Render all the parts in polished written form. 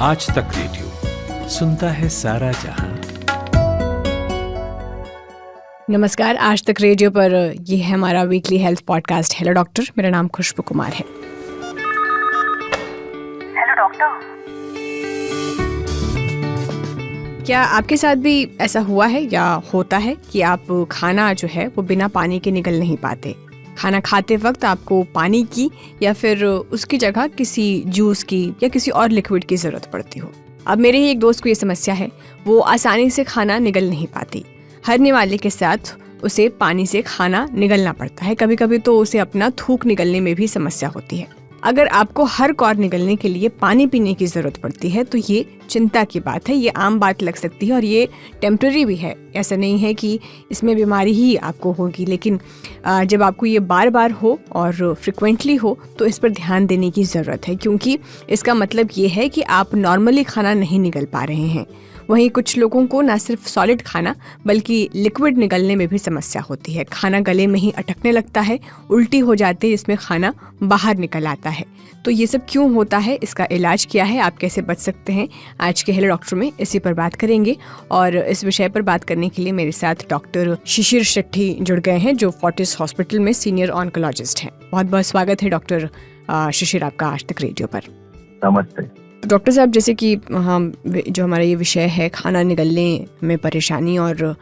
आज तक रेडियो सुनता है सारा जहां। नमस्कार, आज तक रेडियो पर ये है हमारा weekly health podcast hello doctor. मेरा नाम खुशबू कुमार है। Hello doctor. क्या आपके साथ भी ऐसा हुआ है या होता है कि आप खाना जो है वो बिना पानी के निगल नहीं पाते? खाना खाते वक्त आपको पानी की या फिर उसकी जगह किसी जूस की या किसी और लिक्विड की ज़रूरत पड़ती हो। अब मेरे ही एक दोस्त को ये समस्या है, वो आसानी से खाना निगल नहीं पाती। हर वाले के साथ उसे पानी से खाना निगलना पड़ता है। कभी कभी तो उसे अपना थूक निगलने में भी समस्या होती है। अगर आपको हर कौर निगलने के लिए पानी पीने की ज़रूरत पड़ती है तो ये चिंता की बात है। ये आम बात लग सकती है और ये टेम्पररी भी है। ऐसा नहीं है कि इसमें बीमारी ही आपको होगी, लेकिन जब आपको ये बार बार हो और फ्रिक्वेंटली हो तो इस पर ध्यान देने की ज़रूरत है, क्योंकि इसका मतलब ये है कि आप नॉर्मली खाना नहीं निगल पा रहे हैं। वहीं कुछ लोगों को ना सिर्फ सॉलिड खाना बल्कि लिक्विड निगलने में भी समस्या होती है। खाना गले में ही अटकने लगता है, उल्टी हो जाती है, जिसमें खाना बाहर निकल आता है। तो ये सब क्यों होता है, इसका इलाज क्या है, आप कैसे बच सकते हैं, आज के हेलो डॉक्टर में इसी पर बात करेंगे। और इस विषय पर बात करने के लिए मेरे साथ डॉक्टर शिशिर शेट्टी जुड़ गए हैं, जो फोर्टिस हॉस्पिटल में सीनियर ऑन्कोलॉजिस्ट हैं। बहुत बहुत स्वागत है डॉक्टर शिशिर आपका आज तक रेडियो पर। नमस्ते डॉक्टर साहब, जैसे कि हम जो हमारा ये विषय है खाना निगलने में परेशानी, और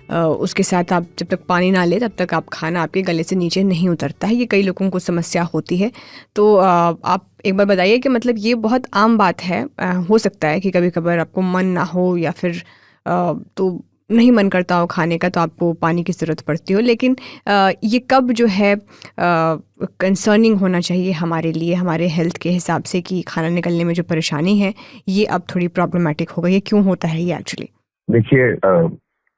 उसके साथ आप जब तक पानी ना ले तब तक आप खाना आपके गले से नीचे नहीं उतरता है, ये कई लोगों को समस्या होती है। तो आप एक बार बताइए कि मतलब ये बहुत आम बात है। हो सकता है कि कभी कभार आपको मन ना हो या फिर तो नहीं मन करता हो खाने का, तो आपको पानी की ज़रूरत पड़ती हो, लेकिन ये कब जो है कंसर्निंग होना चाहिए हमारे लिए, हमारे हेल्थ के हिसाब से, कि खाना निकलने में जो परेशानी है ये अब थोड़ी प्रॉब्लमेटिक हो गई है? क्यों होता है ये एक्चुअली? देखिए,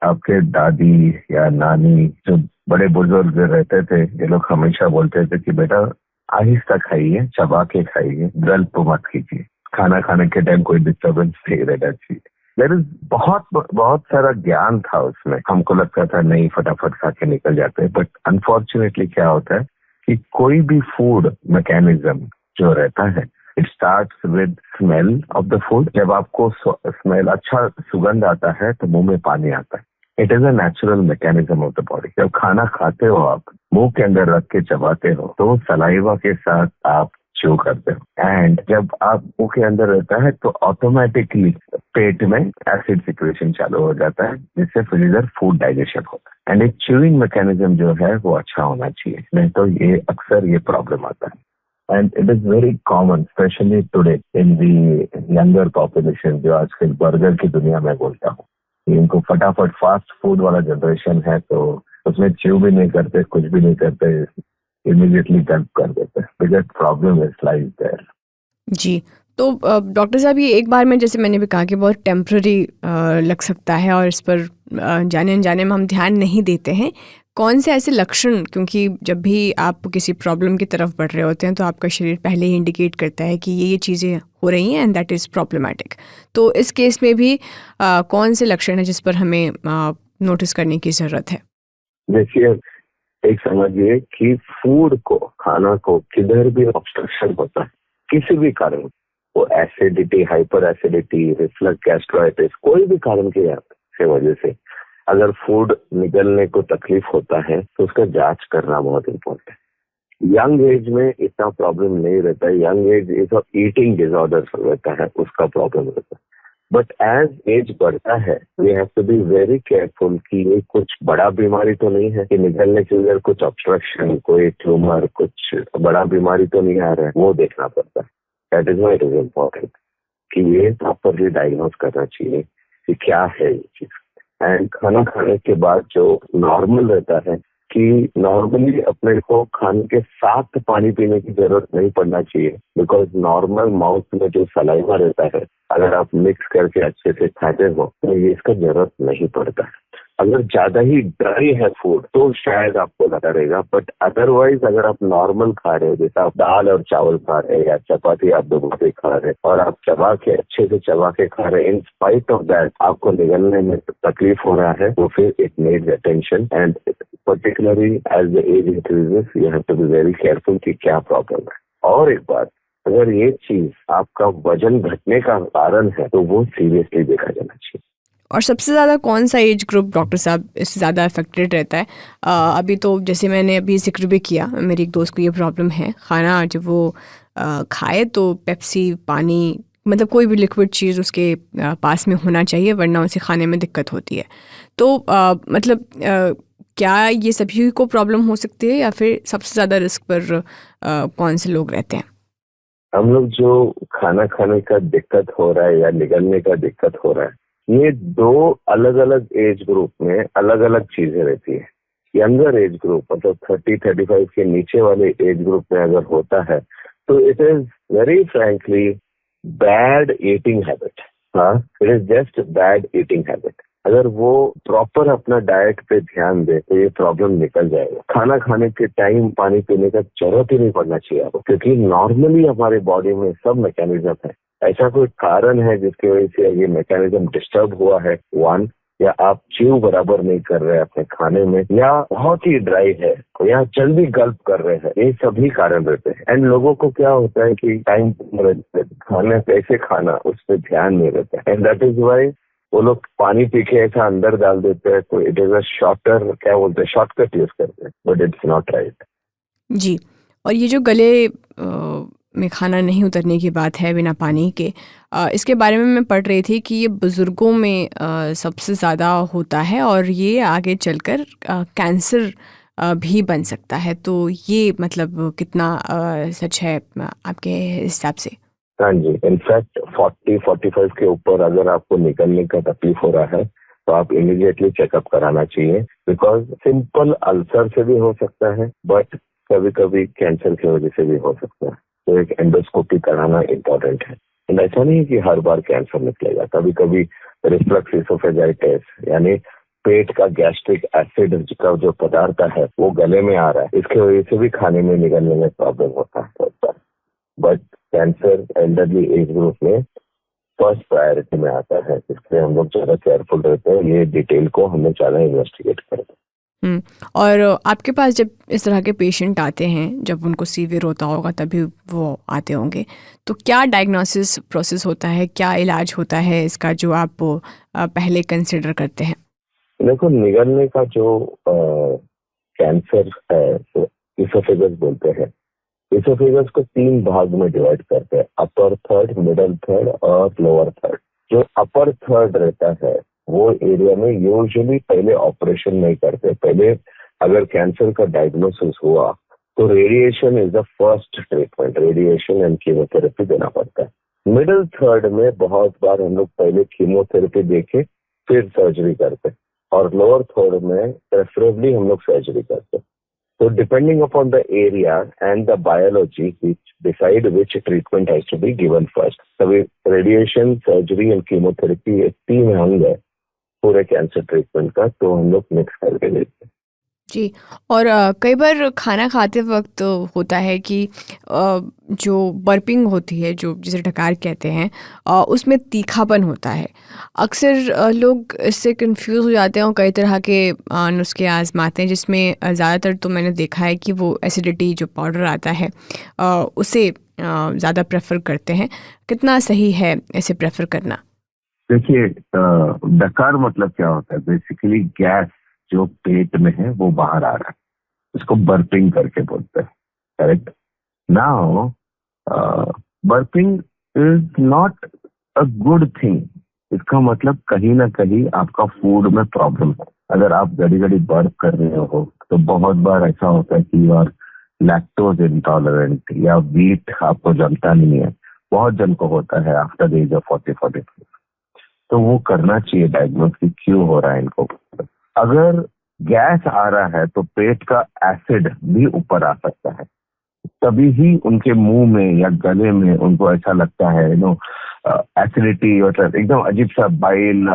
आपके दादी या नानी जो बड़े बुजुर्ग रहते थे, ये लोग हमेशा बोलते थे कि बेटा आहिस्ता खाइए, चबा के खाइए, गल्प मत कीजिए, खाना खाने के टाइम कोई डिस्टर्बेंस नहीं रहना चाहिए। बहुत सारा ज्ञान था उसमें। हमको लगता था नहीं, फटाफट खा के निकल जाते हैं, बट अनफॉर्चुनेटली क्या होता है कि कोई भी फूड मैकेनिज्म जो रहता है, it starts with smell of the food. जब आपको स्मेल, अच्छा सुगंध आता है तो मुंह में पानी आता है। It is a natural mechanism of the body. जब खाना खाते हो आप, मुंह के अंदर रख के चबाते हो तो सलाइवा के साथ आप च्यू करते हो, एंड जब आप मुंह के अंदर रहता है तो ऑटोमेटिकली पेट में एसिड सिक्रेशन चालू हो जाता है, जिससे फिर फूड डाइजेशन होता है। एंड एक च्यूइंग मैकेनिज्म जो है वो अच्छा होना चाहिए, नहीं तो ये अक्सर ये प्रॉब्लम आता है। And it is very common specially today in the younger population, जो आजकल बर्गर की दुनिया में बोलता हूँ। इनको फटाफट फास्ट फूड वाला जनरेशन है, तो उसमें च्यू भी नहीं करते, कुछ भी नहीं करते, इमीडिएटली गल्प कर देते हैं। Biggest problem is lies there. जी, तो डॉक्टर साहब, ये एक बार में, जैसे मैंने भी कहा, कि बहुत टेम्प्ररी लग सकता है और इस पर जाने अनजाने में हम ध्यान नहीं देते हैं। कौन से ऐसे लक्षण, क्योंकि जब भी आप किसी प्रॉब्लम की तरफ बढ़ रहे होते हैं तो आपका शरीर पहले ही इंडिकेट करता है कि ये चीज़ें हो रही हैं एंड दैट इज़ प्रॉब्लमैटिक। तो इस केस में भी कौन से लक्षण है जिस पर हमें नोटिस करने की ज़रूरत है? देखिए, एक समझिए कि फूड को, खाना को किधर भी ऑब्स्ट्रक्शन होता है किसी भी कारण, वो acidity, hyper acidity, reflux, gastritis, कोई भी कारण की वजह से अगर फूड निगलने को तकलीफ होता है तो उसका जांच करना बहुत इम्पोर्टेंट है। यंग एज में इतना प्रॉब्लम नहीं रहता है। Young age is eating disorder रहता है, उसका प्रॉब्लम रहता है। बट एज एज बढ़ता है, we have to be very careful कि ये कुछ बड़ा बीमारी तो नहीं है कि निकलने के उधर कुछ ऑब्स्ट्रक्शन, कोई ट्यूमर, कुछ बड़ा बीमारी तो नहीं आ रहा है, वो देखना पड़ता है। That is why it is important कि ये प्रॉपरली डायग्नोज करना चाहिए कि क्या है ये चीज। एंड खाना खाने के बाद जो नॉर्मल रहता है कि नॉर्मली अपने को खाने के साथ पानी पीने की जरूरत नहीं पड़ना चाहिए, बिकॉज नॉर्मल माउथ में जो सलाइवा रहता है, अगर आप मिक्स करके अच्छे से खाते हो तो ये इसका जरूरत नहीं पड़ता है। अगर ज्यादा ही ड्राई है फूड तो शायद आपको लगा रहेगा, बट अदरवाइज अगर आप नॉर्मल खा रहे हो, जैसे आप दाल और चावल खा रहे हैं या चपाती आप दोबारा खा रहे हैं और आप चबा के अच्छे से चबा के खा रहे हैं, इन स्पाइट ऑफ दैट आपको निगलने में तकलीफ हो रहा है, तो फिर it needs attention. And particularly as the age increases you have to be very careful कि क्या प्रॉब्लम है। और एक बात अगर ये चीज आपका वजन घटने का कारण है तो वो सीरियसली देखा जाना चाहिए। और सबसे ज़्यादा कौन सा एज ग्रुप डॉक्टर साहब इससे ज़्यादा अफेक्टेड रहता है? अभी तो जैसे मैंने अभी जिक्र भी किया, मेरी एक दोस्त को ये प्रॉब्लम है, खाना जब वो खाए तो पेप्सी, पानी, मतलब कोई भी लिक्विड चीज़ उसके पास में होना चाहिए, वरना उसे खाने में दिक्कत होती है। तो मतलब क्या ये सभी को प्रॉब्लम हो सकती है, या फिर सबसे ज़्यादा रिस्क पर कौन से लोग रहते हैं? हम लोग जो खाना खाने का दिक्कत हो रहा है या निगलने का दिक्कत हो रहा है, ये दो अलग अलग एज ग्रुप में अलग अलग चीजें रहती है। यंगर एज ग्रुप मतलब 30-35 के नीचे वाले एज ग्रुप में अगर होता है तो it is very frankly bad eating habit. हाँ, it is just bad eating habit. अगर वो प्रॉपर अपना डाइट पे ध्यान दे तो ये प्रॉब्लम निकल जाएगा। खाना खाने के टाइम पानी पीने का जरूरत ही नहीं पड़ना चाहिए आपको, क्योंकि नॉर्मली हमारे बॉडी में सब मैकेनिज्म है। ऐसा कोई कारण है जिसकी वजह से ये मैकेनिज्म डिस्टर्ब हुआ है, वन, या आप च्यू बराबर नहीं कर रहे हैं अपने खाने में, या बहुत ही ड्राई है, या जल्दी गल्प कर रहे हैं, ये सभी कारण रहते हैं। एंड लोगों को क्या होता है कि टाइम खाना कैसे खाना उस पर ध्यान नहीं रहता है, एंड दैट इज वाई वो लोग पानी पी के ऐसा अंदर डाल देते हैं, तो इट इज अ शॉर्टर, क्या बोलते हैं, शॉर्टकट यूज करते हैं, बट इट्स नॉट राइट। जी। और ये जो गले में खाना नहीं उतरने की बात है बिना पानी के, इसके बारे में मैं पढ़ रही थी कि ये बुज़ुर्गों में सबसे ज़्यादा होता है, और ये आगे चलकर कैंसर भी बन सकता है। तो ये मतलब कितना सच है आपके हिसाब से? हाँ जी, इनफैक्ट 40-45 के ऊपर अगर आपको निकलने का तकलीफ हो रहा है तो आप इमीडिएटली चेकअप कराना चाहिए, बिकॉज सिंपल अल्सर से भी हो सकता है, बट कभी कभी कैंसर की वजह से भी हो सकता है। तो एक एंडोस्कोपी कराना इम्पोर्टेंट है। एंड ऐसा नहीं है कि हर बार कैंसर निकलेगा, कभी कभी रिफ्लक्स इसोफेजाइटिस यानी पेट का गैस्ट्रिक एसिड का जो पदार्थ है वो गले में आ रहा है, इसकी वजह से भी खाने में निकलने में प्रॉब्लम होता है। But cancer elderly age group में फर्स्ट प्रायोरिटी में आता है, इसलिए हम लोग ज्यादा केयरफुल रहते हैं। ये डिटेल को हमें ज्यादा इन्वेस्टिगेट करते हैं। और आपके पास जब इस तरह के पेशेंट आते हैं, जब उनको सीवियर होता होगा तभी वो आते होंगे, तो क्या डायग्नोसिस प्रोसेस होता है, क्या इलाज होता है इसका जो आप पहले कंसिडर करते हैं? देखो, निगलने का जो कैंसर है तो इसोफेगस बोलते हैं। इसोफेगस को 3 भाग में डिवाइड करते हैं, अपर थर्ड, मिडल थर्ड और लोअर थर्ड। जो अपर थर्ड रहता है वो एरिया में यूजुअली पहले ऑपरेशन नहीं करते। पहले अगर कैंसर का डायग्नोसिस हुआ तो radiation is the first treatment, radiation and chemotherapy देना पड़ता है। मिडल थर्ड में बहुत बार हम लोग पहले कीमोथेरेपी देके फिर सर्जरी करते हैं, और लोअर थर्ड में प्रेफरेबली हम लोग सर्जरी करते हैं। So depending upon the area and the biology, which decide which treatment has to be given first. So radiation, surgery and chemotherapy ये 3 अंग है पूरे कैंसर ट्रीटमेंट का, तो हम लोग मिक्स करके देते हैं। जी। और कई बार खाना खाते वक्त होता है कि जो बर्पिंग होती है, जो जिसे ढकार कहते हैं, उसमें तीखापन होता है। अक्सर लोग इससे कंफ्यूज हो जाते हैं और कई तरह के नुस्खे आजमाते हैं, जिसमें ज़्यादातर तो मैंने देखा है कि वो एसिडिटी जो पाउडर आता है उसे ज़्यादा प्रेफर करते हैं। कितना सही है इसे प्रेफर करना? देखिए, डकार मतलब क्या होता है? बेसिकली गैस जो पेट में है वो बाहर आ रहा है, इसको बर्पिंग करके बोलते हैं, correct? Now burping is not a good thing. इसका मतलब कहीं ना कहीं आपका फूड में प्रॉब्लम है। अगर आप घड़ी घड़ी बर्प कर रहे हो तो बहुत बार ऐसा होता है कि यू आर लैक्टोज इंटॉलरेंट या वीट आपको जमता नहीं है। बहुत जन को होता है आफ्टर द एज ऑफ 40-45। तो वो करना चाहिए डायग्नोस कि क्यों हो रहा है इनको। अगर गैस आ रहा है तो पेट का एसिड भी ऊपर आ सकता है, तभी ही उनके मुंह में या गले में उनको ऐसा लगता है एसिडिटी, मतलब एकदम अजीब सा बाइल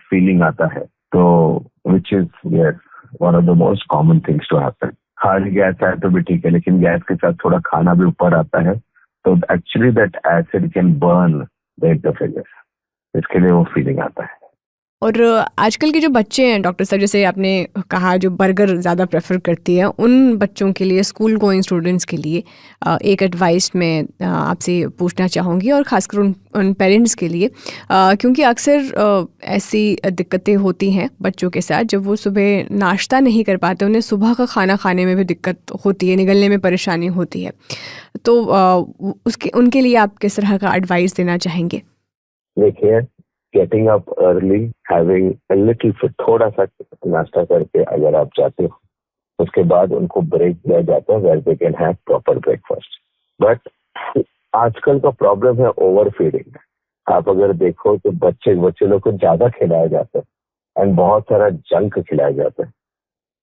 फीलिंग आता है। तो which is one of the most common things to happen. खाली गैस आए तो भी ठीक है, लेकिन गैस के साथ थोड़ा खाना भी ऊपर आता है तो actually that acid can burn the oesophagus, इसके लिए वो फीलिंग आता है। और आजकल के जो बच्चे हैं डॉक्टर साहब, जैसे आपने कहा जो बर्गर ज़्यादा प्रेफर करती है, उन बच्चों के लिए, स्कूल गोइंग स्टूडेंट्स के लिए एक एडवाइस मैं आपसे पूछना चाहूँगी, और ख़ासकर उन पेरेंट्स के लिए, क्योंकि अक्सर ऐसी दिक्कतें होती हैं बच्चों के साथ जब वो सुबह नाश्ता नहीं कर पाते, उन्हें सुबह का खाना खाने में भी दिक्कत होती है, निगलने में परेशानी होती है, तो उनके लिए आप किस तरह का एडवाइस देना चाहेंगे? देखिए, getting up early, having a little food, थोड़ा सा नाश्ता करके अगर आप जाते हो, उसके बाद उनको ब्रेक दिया जाता है where they can have proper breakfast. But आजकल का प्रॉब्लम है ओवर फीडिंग। आप अगर देखो तो बच्चे लोग को ज्यादा खिलाया जाता है एंड बहुत सारा जंक खिलाया जाता है।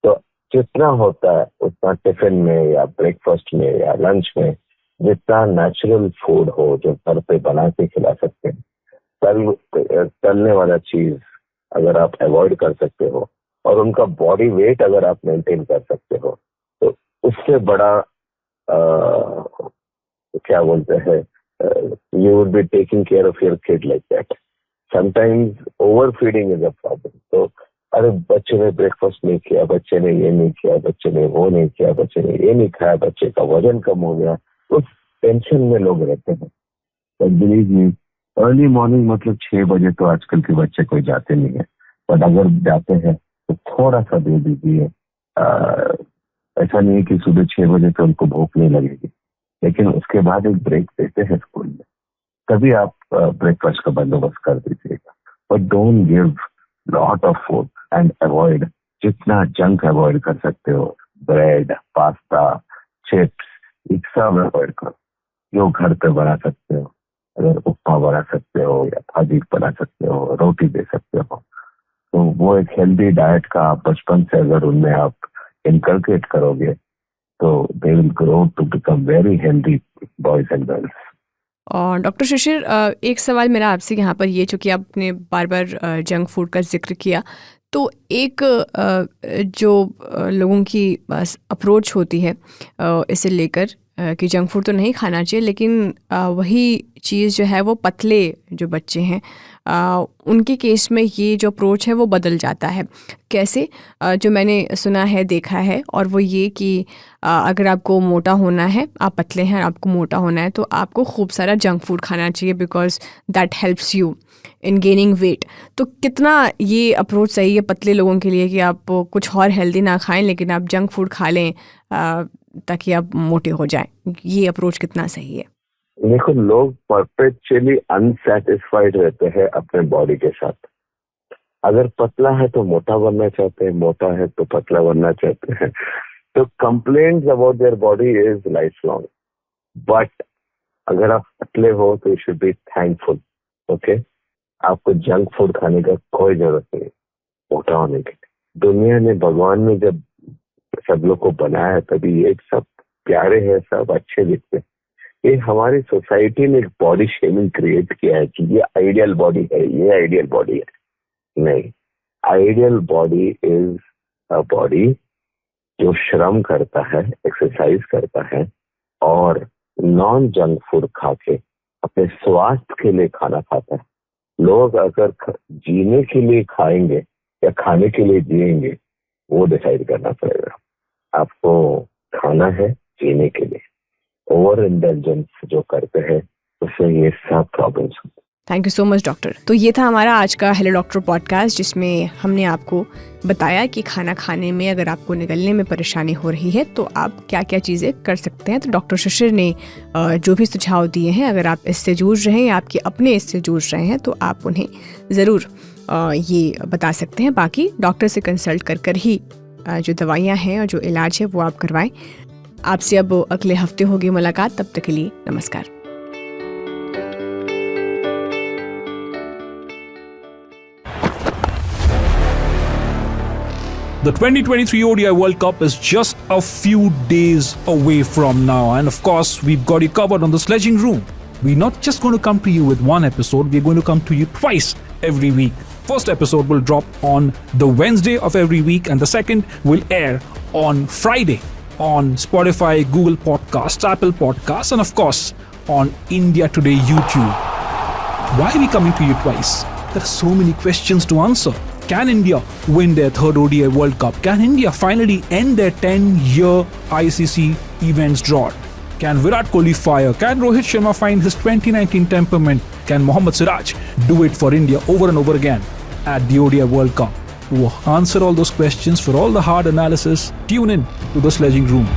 तो जितना होता है उतना टिफिन में या ब्रेकफास्ट में या लंच में जितना नेचुरल फूड हो जो घर पे बना के खिला सकते हैं, तलने वाला चीज अगर आप अवॉइड कर सकते हो और उनका बॉडी वेट अगर आप मेंटेन कर सकते हो, तो उससे बड़ा क्या बोलते हैं, you would be taking care of your kid like that. Sometimes over feeding is a problem. तो अरे बच्चे ने ब्रेकफास्ट नहीं किया, बच्चे ने ये नहीं किया, बच्चे ने वो नहीं किया, बच्चे ने ये नहीं खाया, बच्चे का वजन कम हो गया, उस टेंशन में लोग रहते हैं। तो बिलीव मी, अर्ली मॉर्निंग मतलब 6 बजे तो आजकल के बच्चे कोई जाते नहीं है, बट अगर जाते हैं तो थोड़ा सा दे दीजिए। ऐसा नहीं है कि सुबह 6 बजे तो उनको भूख नहीं लगेगी, लेकिन उसके बाद एक ब्रेक देते हैं स्कूल में, तभी आप ब्रेकफास्ट का बंदोबस्त कर दीजिएगा। But don't give lot of food and avoid, जितना जंक अवॉइड कर सकते हो, ब्रेड, पास्ता, चिप्स, ये सब अवॉइड करो। जो घर पे बना सकते हो, अगर उपमा बना सकते हो या भाजी बना सकते हो, रोटी दे सकते हो, तो वो एक हेल्दी डाइट का आप बचपन से अगर उनमें आप इनकलकेट करोगे तो they will grow to become very healthy boys and girls. और डॉक्टर शिशिर, एक सवाल मेरा आपसे यहाँ पर ये, चूँकि आपने बार बार जंक फूड का जिक्र किया, तो एक जो लोगों की अप्रोच होती है इसे लेकर कि जंक फूड तो नहीं खाना चाहिए, लेकिन वही चीज़ जो है वो पतले जो बच्चे हैं उनके केस में ये जो अप्रोच है वो बदल जाता है। कैसे? जो मैंने सुना है, देखा है, और वो ये कि अगर आपको मोटा होना है, आप पतले हैं और आपको मोटा होना है, तो आपको खूब सारा जंक फूड खाना चाहिए, because that helps you in gaining weight. तो कितना ये अप्रोच सही है पतले लोगों के लिए कि आप कुछ और हेल्दी ना खाएं लेकिन आप जंक फूड खा लें ताकि आप मोटे हो जाएं? ये अप्रोच कितना सही है? देखो, लोग परपेचुअली अनसेटिस्फाइड रहते हैं अपने बॉडी के साथ। अगर पतला है तो मोटा बनना चाहते हैं, मोटा है तो पतला बनना चाहते हैं। तो complaints about their body is life long. But अगर आप पतले हो तो you should be thankful. Okay, आपको जंक फूड खाने का कोई जरूरत नहीं मोटा होने की। दुनिया ने, भगवान ने जब सब लोग को बनाया तभी ये सब प्यारे हैं, सब अच्छे दिखते हैं। ये हमारी सोसाइटी ने एक बॉडी शेमिंग क्रिएट किया है कि ये आइडियल बॉडी है, ये आइडियल बॉडी है। नहीं, ideal body is a body जो श्रम करता है, एक्सरसाइज करता है और नॉन जंक फूड खा के अपने स्वास्थ्य के लिए खाना खाता है। लोग अगर जीने के लिए खाएंगे या खाने के लिए जिएंगे, वो डिसाइड करना पड़ेगा। आपको खाना है जीने के लिए। ओवर इंडल्जेंस जो करते हैं उससे ये सब प्रॉब्लम्स होते हैं। Thank you so much doctor. तो ये था हमारा आज का हेलो डॉक्टर पॉडकास्ट, जिसमें हमने आपको बताया कि खाना खाने में अगर आपको निगलने में परेशानी हो रही है तो आप क्या क्या चीज़ें कर सकते हैं। तो डॉक्टर शिशिर ने जो भी सुझाव दिए हैं, अगर आप इससे जूझ रहे हैं या आपके अपने इससे जूझ रहे हैं तो आप उन्हें ज़रूर ये बता सकते हैं। बाकी डॉक्टर से कंसल्ट कर ही जो दवाइयाँ हैं और जो इलाज है वो आप करवाएं। आपसे अब अगले हफ्ते होगी मुलाकात, तब तक के लिए नमस्कार। The 2023 ODI World Cup is just a few days away from now, and of course we've got you covered on the Sledging Room. We're not just going to come to you with one episode, we're going to come to you twice every week. First episode will drop on the Wednesday of every week, and the second will air on Friday on Spotify, Google Podcasts, Apple Podcasts, and of course on India Today YouTube. Why are we coming to you twice? There are so many questions to answer. Can India win their third ODI World Cup? Can India finally end their 10-year ICC events drought? Can Virat Kohli fire? Can Rohit Sharma find his 2019 temperament? Can Mohammad Siraj do it for India over and over again at the ODI World Cup? To answer all those questions, for all the hard analysis, tune in to the Sledging Room.